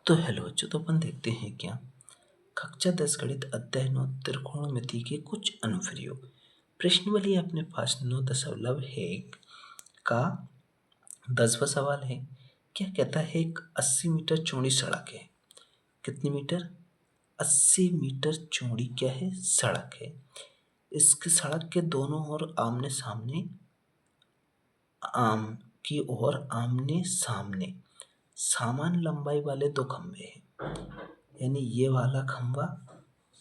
तो हेलो बच्चों, तो अपन देखते हैं क्या कक्षा 10 गणित अध्याय 9 त्रिकोणमिति के कुछ अनुप्रयोग। प्रश्नावली अपने पास 9.1 का 10वां सवाल है। क्या कहता है, एक 80 मीटर चौड़ी सड़क है। कितनी मीटर? 80 मीटर चौड़ी क्या है? सड़क है। इसके सड़क के दोनों ओर आमने सामने आमने सामने समान लंबाई वाले दो खंभे हैं। यानी ये वाला खंभा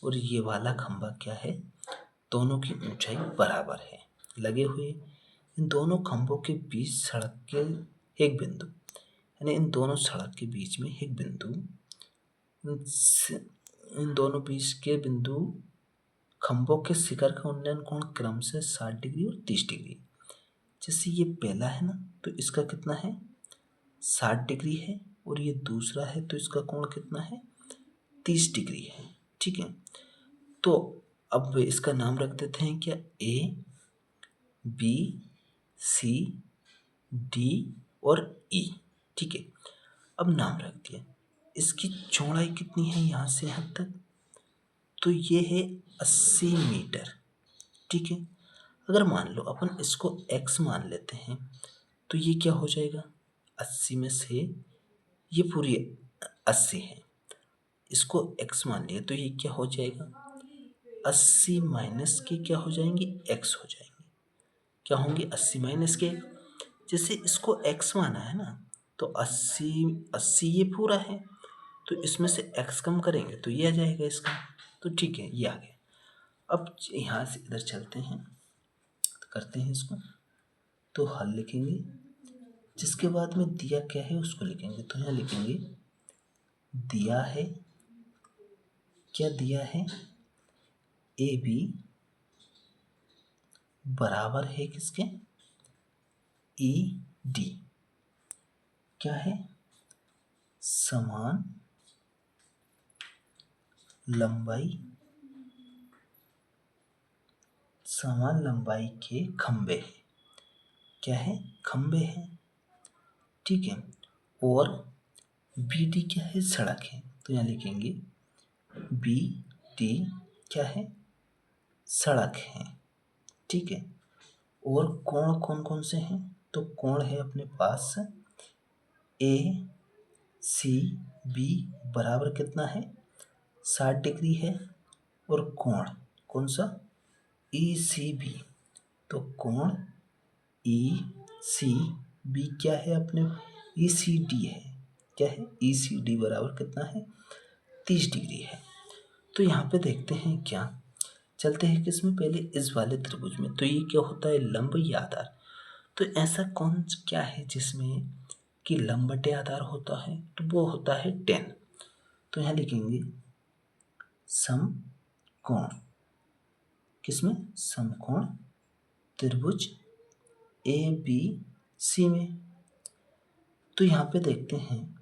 और ये वाला खंभा क्या है, दोनों की ऊंचाई बराबर है, लगे हुए। इन दोनों खंभों के बीच सड़क के एक बिंदु, यानी इन दोनों सड़क के बीच में एक बिंदु, इन दोनों बीच के बिंदु खंभों के शिखर का उन्नयन कोण क्रम से 60 डिग्री और 30 डिग्री। जैसे ये पहला है ना, तो इसका कितना है? 60 डिग्री है, और ये दूसरा है तो इसका कोण कितना है? 30 डिग्री है। ठीक है, तो अब इसका नाम रख देते हैं क्या? ए, बी, सी, डी और ई। ठीक है, अब नाम रख दिया। इसकी चौड़ाई कितनी है यहाँ से यहाँ तक? तो ये है 80 मीटर। ठीक है, अगर मान लो अपन इसको x मान लेते हैं तो ये क्या हो जाएगा? 80 में से ये पूरी 80 है, इसको x मान लिया तो ये क्या हो जाएगा? 80 माइनस के क्या हो जाएंगे? x हो जाएंगे। क्या होंगे? 80 माइनस के। जैसे इसको x माना है ना, तो 80 ये पूरा है, तो इसमें से x कम करेंगे तो ये आ जाएगा इसका। तो ठीक है, ये आ गया। अब यहाँ से इधर चलते हैं, तो करते हैं इसको। तो हल लिखेंगे, जिसके बाद में दिया क्या है उसको लिखेंगे। तो यहाँ लिखेंगे दिया है, क्या दिया है? ए बी बराबर है किसके? E D. क्या है? समान लंबाई के खंभे हैं। क्या है? खंभे हैं। ठीक है, और बी डी क्या है? सड़क है। तो यहाँ लिखेंगे बी डी क्या है? सड़क है। ठीक है, और कोण कौन कौन से हैं? तो कोण है अपने पास ए सी बी बराबर कितना है? 60 डिग्री है। और कोण कौन सा? ई सी बी। तो कोण ई सी बी क्या है अपने? ई सी डी है। क्या है? ई सी डी बराबर कितना है? 30 डिग्री है। तो यहाँ पे देखते हैं क्या, चलते हैं किसमें? पहले इस वाले त्रिभुज में। तो ये क्या होता है? लंब या आधार। तो ऐसा कौन क्या है जिसमें कि लंब बटे आधार होता है? तो वो होता है 10। तो यहाँ लिखेंगे समकोण। किसमें? समकोण त्रिभुज ए बी सी में। तो यहाँ पे देखते हैं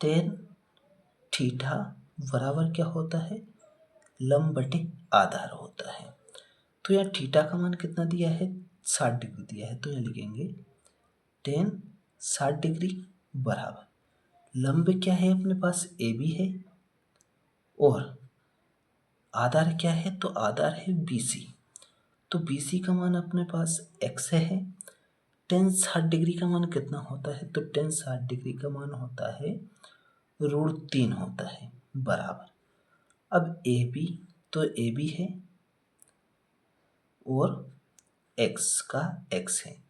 tan थीटा बराबर क्या होता है? लंब बटे आधार होता है। तो यहाँ थीटा का मान कितना दिया है? 60 डिग्री दिया है। तो यहाँ लिखेंगे tan 60 डिग्री बराबर लंब क्या है अपने पास? ए बी है, और आधार क्या है? तो आधार है बी सी। तो बी सी का मान अपने पास x है। tan 60 डिग्री का मान कितना होता है? तो tan 60 डिग्री का मान होता है √3 होता है, बराबर। अब ए बी, तो ए बी है और x का x है,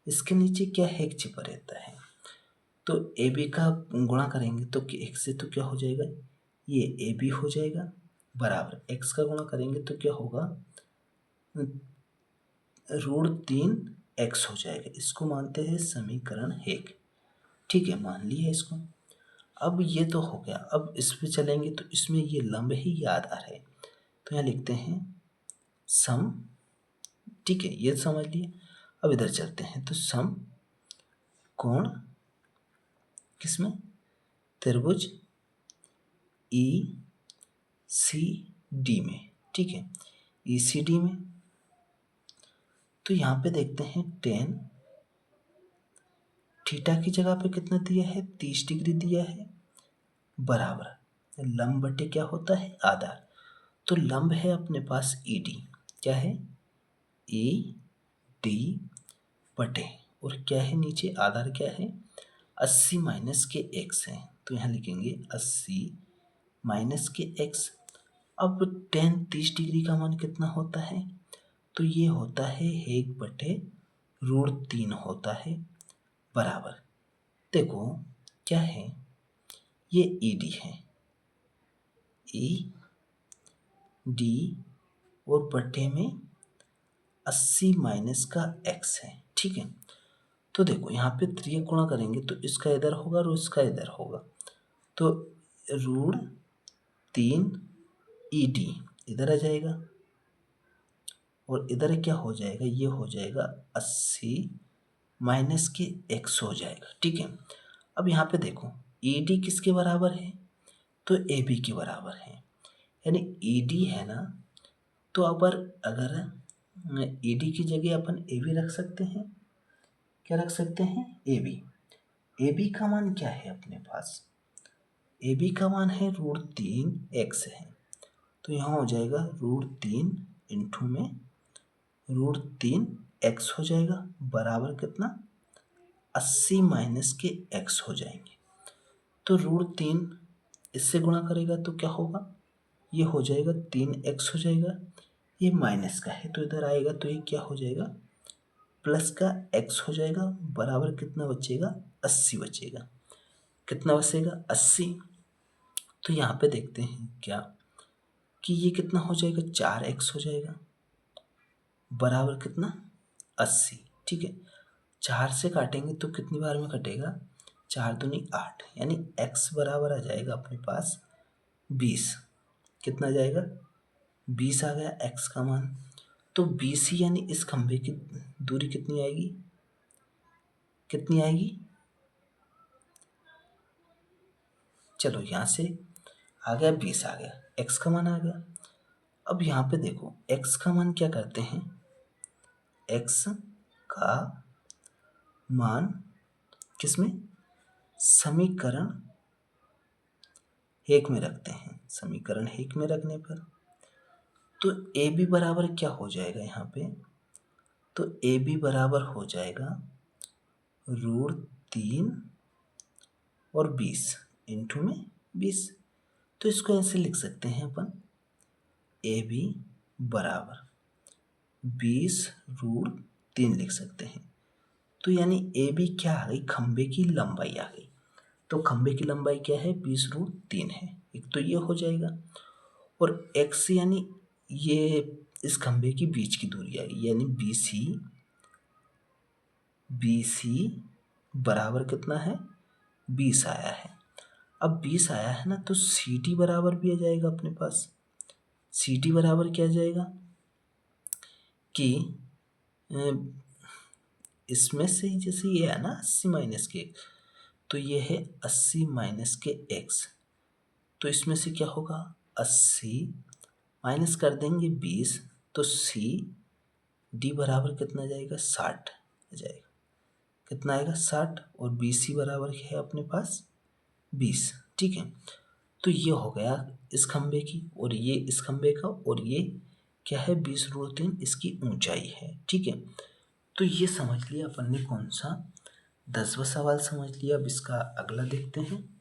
इसके नीचे क्या है? एक छिपा रहता है। तो ए बी का गुणा करेंगे तो x से तो क्या हो जाएगा? ये ए बी हो जाएगा, बराबर x का गुणा करेंगे तो क्या होगा? √3x हो जाएगा। इसको मानते हैं समीकरण 1। ठीक है, मान लिया इसको। अब ये तो हो गया। अब इस पे चलेंगे तो इसमें ये लंब ही या आधार है। तो यहाँ लिखते हैं सम। ठीक है, ये समझ लिए। अब इधर चलते हैं, तो सम कोण किसमें? त्रिभुज ई सी डी में। ठीक है, ई सी डी में। तो यहाँ पे देखते हैं tan थीटा की जगह पे कितना दिया है? 30 डिग्री दिया है। बराबर लंब बटे क्या होता है, आधार। तो लंब है अपने पास ED, क्या है, ED बटे, और क्या है नीचे आधार क्या है, 80 माइनस के x है। तो यहाँ लिखेंगे 80 माइनस के x। अब tan 30 डिग्री का मान कितना होता है, तो ये होता है 1/√3 होता है, बराबर। देखो क्या है, ये ED है, ED और बटे में 80 माइनस का x है, ठीक है। तो देखो यहाँ पे 3 गुणा करेंगे तो इसका इधर होगा और इसका इधर होगा, तो √3 ED इधर आ जाएगा और इधर क्या हो जाएगा, ये हो जाएगा 80 माइनस के x हो जाएगा, ठीक है। अब यहाँ पे देखो ED किसके बराबर है, तो AB के बराबर है, यानी ED है ना, तो अगर ED की जगह अपन AB रख सकते हैं, क्या रख सकते हैं, AB। AB का मान क्या है अपने पास, AB का मान है √3 x है, तो यहाँ हो जाएगा √3 इंटू में √3 x हो जाएगा, बराबर कितना, 80 माइनस के x हो जाएंगे। तो √3 इससे गुणा करेगा तो क्या होगा, ये हो जाएगा 3x हो जाएगा, ये माइनस का है तो इधर आएगा तो ये क्या हो जाएगा, प्लस का x हो जाएगा, बराबर कितना बचेगा, 80 बचेगा। कितना बचेगा, 80। तो यहाँ पे देखते हैं क्या कि ये कितना हो जाएगा, 4x हो जाएगा, बराबर कितना, 80, ठीक है। 4 से काटेंगे तो कितनी बार में कटेगा, 4 दूनी 8, यानी x बराबर आ जाएगा अपने पास 20। कितना जाएगा, 20 आ गया x का मान। तो 20 ही यानी इस खंभे की दूरी कितनी आएगी, कितनी आएगी, चलो यहाँ से आ गया 20 आ गया, x का मान आ गया। अब यहाँ पे देखो x का मान क्या करते हैं, x का मान किसमें, समीकरण 1 में रखते हैं। समीकरण 1 में रखने पर तो AB बराबर क्या हो जाएगा यहाँ पे, तो AB बराबर हो जाएगा √3 और 20 इंटू में 20। तो इसको ऐसे लिख सकते हैं अपन, AB बराबर 20√3 लिख सकते हैं। तो यानी AB क्या आ गई, खंबे की लंबाई आ गई। तो खंबे की लंबाई क्या है, 20√3 है, एक तो ये हो जाएगा। और x यानी ये इस खंबे की बीच की दूरी आएगी, यानी BC बराबर कितना है, 20 आया है। अब 20 आया है ना, तो CD बराबर भी आ जाएगा अपने पास। CD बराबर क्या आ जाएगा कि इसमें से जैसे ये है ना 80 माइनस के, तो ये है 80 माइनस के x, तो इसमें से क्या होगा, 80 माइनस कर देंगे 20, तो CD बराबर कितना जाएगा, 60 आ जाएगा। कितना आएगा, 60, और BC बराबर है अपने पास 20, ठीक है। तो ये हो गया इस खंबे की, और ये इस खंबे का, और ये क्या है, 20√3 इसकी ऊंचाई है, ठीक है। तो ये समझ लिया अपन ने कौन सा, 10वां सवाल समझ लिया। अब इसका अगला देखते हैं।